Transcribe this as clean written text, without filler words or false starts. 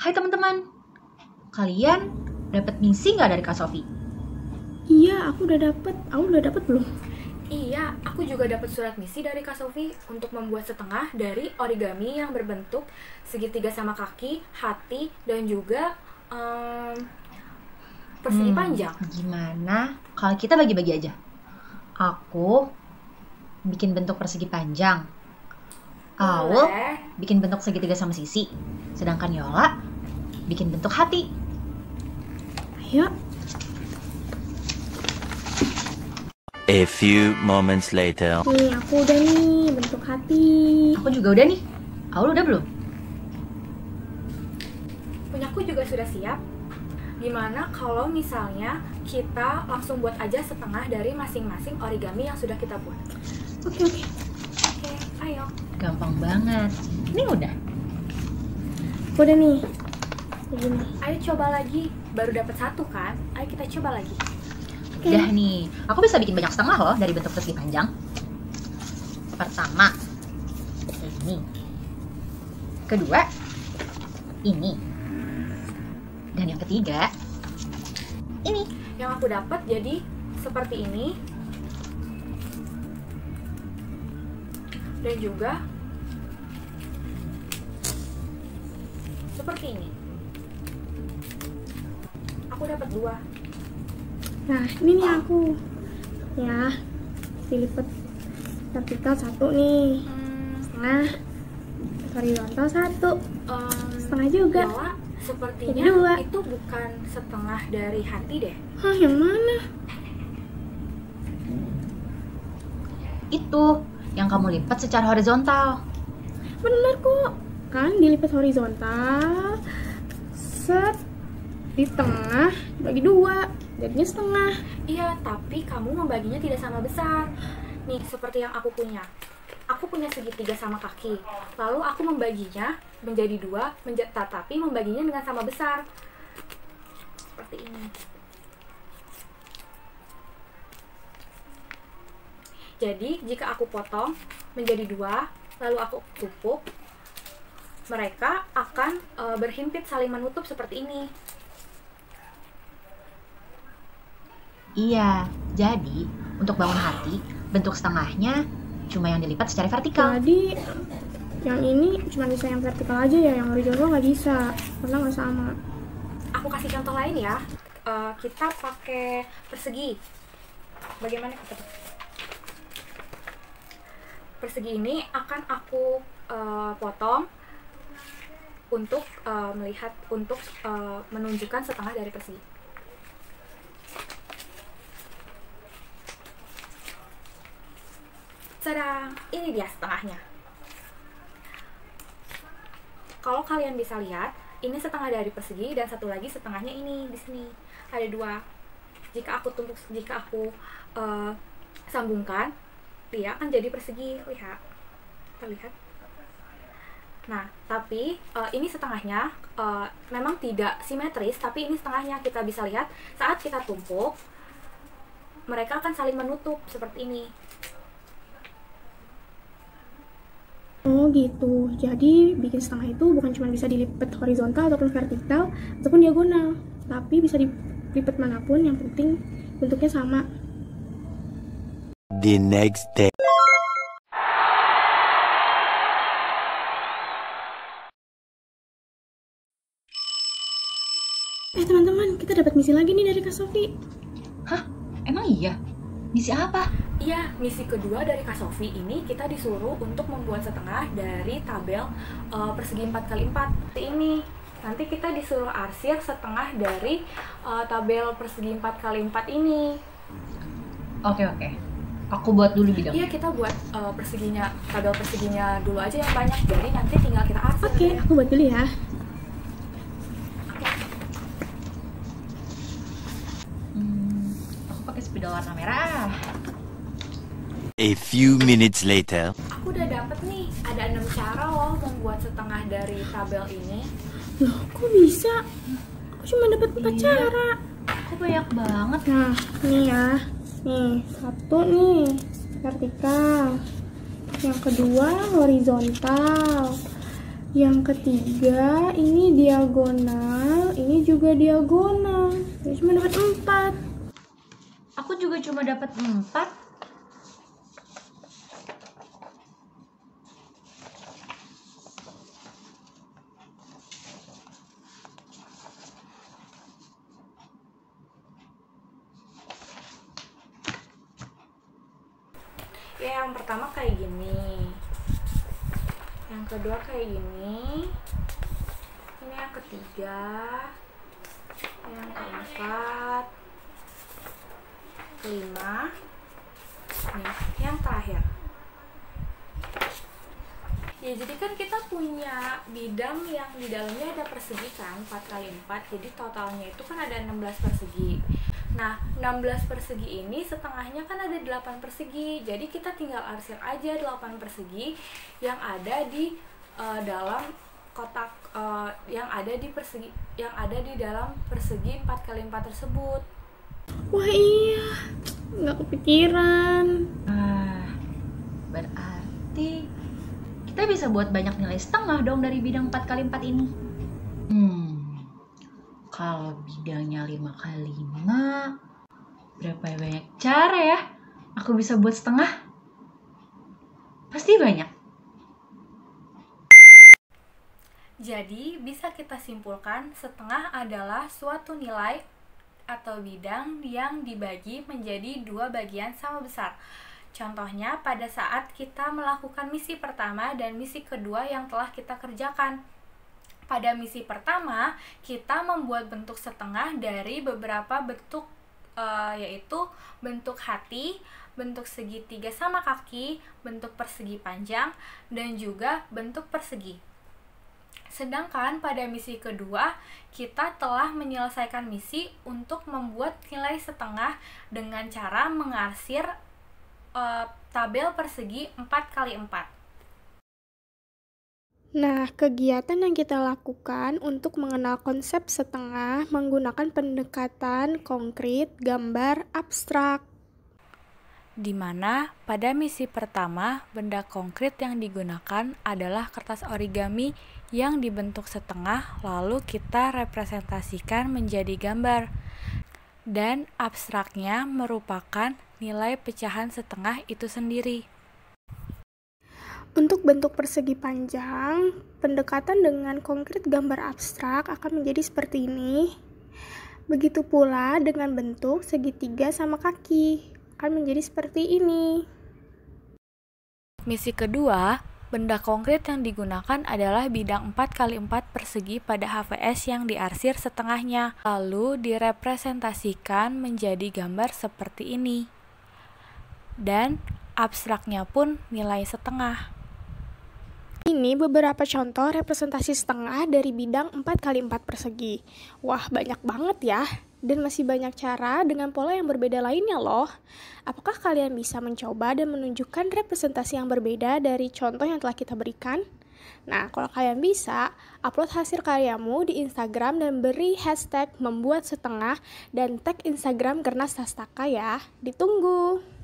Hai teman-teman, kalian dapat misi nggak dari Kak Sofi? Iya, aku udah dapet. Aku udah dapet belum? Iya, aku juga dapat surat misi dari Kak Sofi untuk membuat setengah dari origami yang berbentuk segitiga sama kaki, hati, dan juga persegi panjang. Gimana kalau kita bagi-bagi aja? Aku bikin bentuk persegi panjang, Aul Boleh. bikin bentuk segitiga sama sisi, sedangkan Yola bikin bentuk hati. Ayo. A few moments later. Nih, aku udah nih bentuk hati. Aku juga udah nih. Aul udah belum? Punyaku juga sudah siap. Gimana kalau misalnya kita langsung buat aja setengah dari masing-masing origami yang sudah kita buat? Oke. Oke, ayo. Gampang banget. Ini udah. Aku udah nih. Begini. Ayo coba lagi. Baru dapat satu kan? Ayo kita coba lagi. Oke. Udah nih. Aku bisa bikin banyak setengah loh dari bentuk persegi panjang. Pertama, ini. Kedua, ini. Dan yang ketiga, ini. Yang aku dapat jadi seperti ini. Dan juga seperti ini. Aku dapat dua. Nah, ini nih aku. Ya, dilipat vertikal satu nih. Setengah. Horizontal satu. Setengah juga. Yola, sepertinya Jadi dua. itu bukan setengah dari hati deh. Hah, yang mana? Itu yang kamu lipat secara horizontal. Bener kok. Kan dilipat horizontal. Set. Di tengah bagi dua. Jadinya setengah. Iya, tapi kamu membaginya tidak sama besar. Nih, seperti yang aku punya. Aku punya segitiga sama kaki. Lalu aku membaginya menjadi dua, tapi membaginya dengan sama besar. Seperti ini. Jadi, jika aku potong menjadi dua, lalu aku tumpuk, mereka akan berhimpit saling menutup seperti ini. Iya, jadi untuk bangun hati, bentuk setengahnya cuma yang dilipat secara vertikal. Jadi yang ini cuma bisa yang vertikal aja ya, yang horizontal nggak bisa karena nggak sama. Aku kasih contoh lain ya. Kita pakai persegi. Bagaimana kita persegi ini akan aku potong untuk menunjukkan setengah dari persegi. Tada, ini dia setengahnya. Kalau kalian bisa lihat, ini setengah dari persegi dan satu lagi setengahnya ini di sini. Ada dua. Jika aku sambungkan, dia akan jadi persegi. Lihat, terlihat. Nah, tapi ini setengahnya memang tidak simetris, tapi ini setengahnya kita bisa lihat saat kita tumpuk, mereka akan saling menutup seperti ini. Oh gitu, jadi bikin setengah itu bukan cuma bisa dilipat horizontal ataupun vertikal ataupun diagonal, tapi bisa dilipat manapun, yang penting bentuknya sama. The next day. Teman-teman, kita dapat misi lagi nih dari Kak Sofi. Hah? Emang iya? Misi apa? Iya, misi kedua dari Kak Sofi ini kita disuruh untuk membuat setengah dari tabel persegi 4x4 seperti ini. Nanti kita disuruh arsir setengah dari tabel persegi 4x4 ini. Oke. Aku buat dulu bidang. Iya, kita buat tabel perseginya dulu aja yang banyak. Jadi nanti tinggal kita arsir. Oke, aku buat dulu ya. Aku pakai spidol warna merah. A few minutes later. Aku udah dapet nih, ada 6 cara loh membuat setengah dari tabel ini. Loh, kok bisa? Aku cuma dapat 4 cara. Kok banyak banget? Nah, nih ya. Nih, satu nih vertikal. Yang kedua horizontal. Yang ketiga, ini diagonal, ini juga diagonal. Jadi cuma dapat 4. Aku juga cuma dapat 4. Ya, yang pertama kayak gini, yang kedua kayak gini, ini yang ketiga, yang keempat, kelima, nih yang terakhir. Ya, jadi kan kita punya bidang yang di dalamnya ada persegi kan, 4x4, jadi totalnya itu kan ada 16 persegi. Nah, 16 persegi ini setengahnya kan ada 8 persegi, jadi kita tinggal arsir aja 8 persegi yang ada di dalam kotak, yang ada di dalam persegi 4x4 tersebut. Wah iya, nggak kepikiran. Berarti kita bisa buat banyak nilai setengah dong dari bidang 4x4 ini. Kalau bidangnya 5x5, berapa banyak cara ya aku bisa buat setengah? Pasti banyak. Jadi, bisa kita simpulkan setengah adalah suatu nilai atau bidang yang dibagi menjadi 2 bagian sama besar. Contohnya pada saat kita melakukan misi pertama dan misi kedua yang telah kita kerjakan. Pada misi pertama, kita membuat bentuk setengah dari beberapa bentuk, yaitu bentuk hati, bentuk segitiga sama kaki, bentuk persegi panjang, dan juga bentuk persegi. Sedangkan pada misi kedua, kita telah menyelesaikan misi untuk membuat nilai setengah dengan cara mengarsir tabel persegi 4x4. Nah, kegiatan yang kita lakukan untuk mengenal konsep setengah menggunakan pendekatan konkret, gambar, abstrak. Di mana pada misi pertama, benda konkret yang digunakan adalah kertas origami yang dibentuk setengah, lalu kita representasikan menjadi gambar. Dan abstraknya merupakan nilai pecahan setengah itu sendiri. Untuk bentuk persegi panjang, pendekatan dengan konkret gambar abstrak akan menjadi seperti ini. Begitu pula dengan bentuk segitiga sama kaki, akan menjadi seperti ini. Misi kedua, benda konkret yang digunakan adalah bidang 4x4 persegi pada HVS yang diarsir setengahnya, lalu direpresentasikan menjadi gambar seperti ini. Dan abstraknya pun nilai setengah. Ini beberapa contoh representasi setengah dari bidang 4x4 persegi. Wah, banyak banget ya. Dan masih banyak cara dengan pola yang berbeda lainnya loh. Apakah kalian bisa mencoba dan menunjukkan representasi yang berbeda dari contoh yang telah kita berikan? Nah, kalau kalian bisa, upload hasil karyamu di Instagram dan beri hashtag membuat setengah dan tag Instagram Gernas Sastaka ya. Ditunggu!